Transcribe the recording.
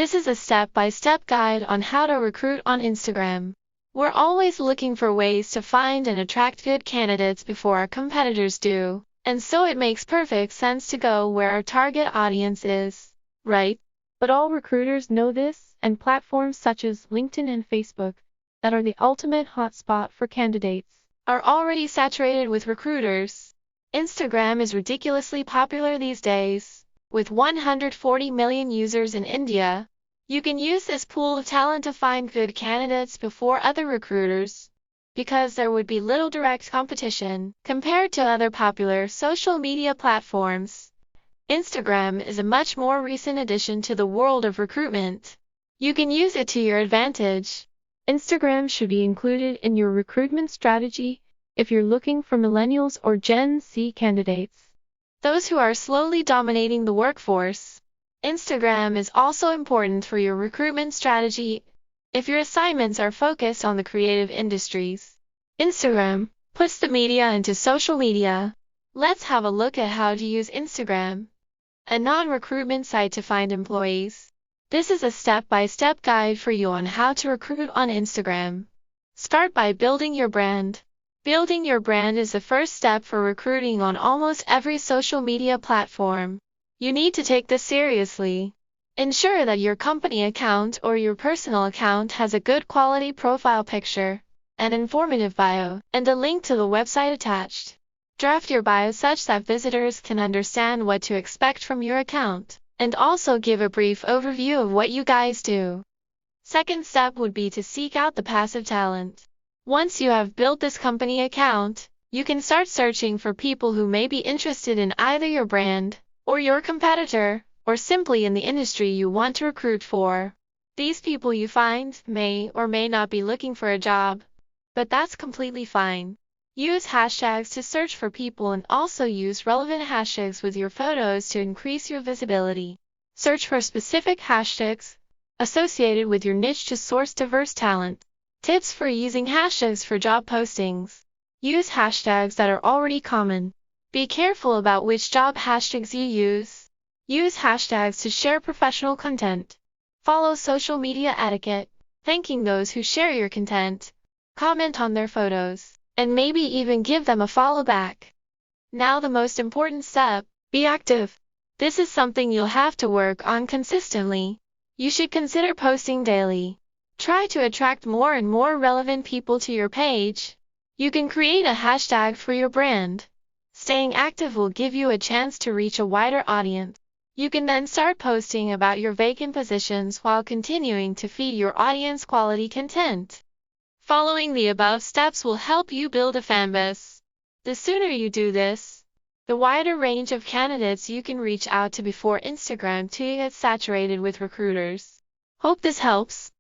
This is a step-by-step guide on how to recruit on Instagram. We're always looking for ways to find and attract good candidates before our competitors do, and so it makes perfect sense to go where our target audience is, right? But all recruiters know this, and platforms such as LinkedIn and Facebook, that are the ultimate hotspot for candidates, are already saturated with recruiters. Instagram is ridiculously popular these days, with 140 million users in India. You can use this pool of talent to find good candidates before other recruiters, because there would be little direct competition compared to other popular social media platforms. Instagram is a much more recent addition to the world of recruitment. You can use it to your advantage. Instagram should be included in your recruitment strategy if you're looking for millennials or Gen Z candidates, those who are slowly dominating the workforce. Instagram is also important for your recruitment strategy if your assignments are focused on the creative industries. Instagram puts the media into social media. Let's have a look at how to use Instagram, a non-recruitment site, to find employees. This is a step-by-step guide for you on how to recruit on Instagram. Start by building your brand. Building your brand is the first step for recruiting on almost every social media platform. You need to take this seriously. Ensure that your company account or your personal account has a good quality profile picture, an informative bio, and a link to the website attached. Draft your bio such that visitors can understand what to expect from your account, and also give a brief overview of what you guys do. Second step would be to seek out the passive talent. Once you have built this company account, you can start searching for people who may be interested in either your brand, or your competitor, or simply in the industry you want to recruit for. These people you find may or may not be looking for a job, but that's completely fine. Use hashtags to search for people and also use relevant hashtags with your photos to increase your visibility. Search for specific hashtags associated with your niche to source diverse talent. Tips for using hashtags for job postings. Use hashtags that are already common. Be careful about which job hashtags you use. Use hashtags to share professional content. Follow social media etiquette, thanking those who share your content. Comment on their photos, and maybe even give them a follow back. Now the most important step, be active. This is something you'll have to work on consistently. You should consider posting daily. Try to attract more and more relevant people to your page. You can create a hashtag for your brand. Staying active will give you a chance to reach a wider audience. You can then start posting about your vacant positions while continuing to feed your audience quality content. Following the above steps will help you build a fanbase. The sooner you do this, the wider range of candidates you can reach out to before Instagram gets saturated with recruiters. Hope this helps.